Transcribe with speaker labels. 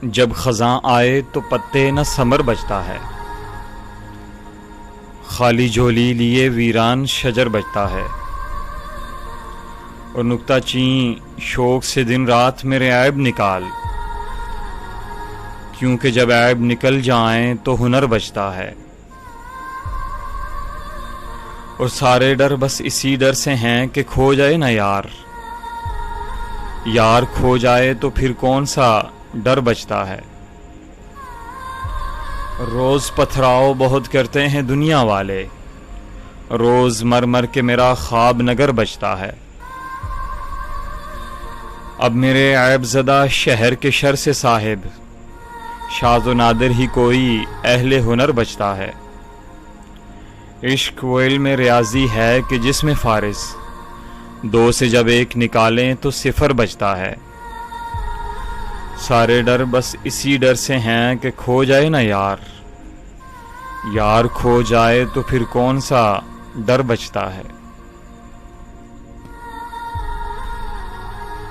Speaker 1: جب خزاں آئے تو پتے نہ ثمر بچتا ہے، خالی جھولی لیے ویران شجر بچتا ہے۔ اور نکتہ چین شوق سے دن رات میرے عیب نکال، کیونکہ جب عیب نکل جائیں تو ہنر بچتا ہے۔ اور سارے ڈر بس اسی ڈر سے ہیں کہ کھو جائے نا یار، یار کھو جائے تو پھر کون سا ڈر بچتا ہے۔ روز پتھراؤ بہت کرتے ہیں دنیا والے، روز مر مر کے میرا خواب نگر بچتا ہے۔ اب میرے عیب زدہ شہر کے شر سے صاحب، شاذ و نادر ہی کوئی اہل ہنر بچتا ہے۔ عشق وہ علم ریاضی ہے کہ جس میں فارس، دو سے جب ایک نکالیں تو صفر بچتا ہے۔ سارے ڈر بس اسی ڈر سے ہیں کہ کھو جائے نا یار، یار کھو جائے تو پھر کون سا ڈر بچتا ہے۔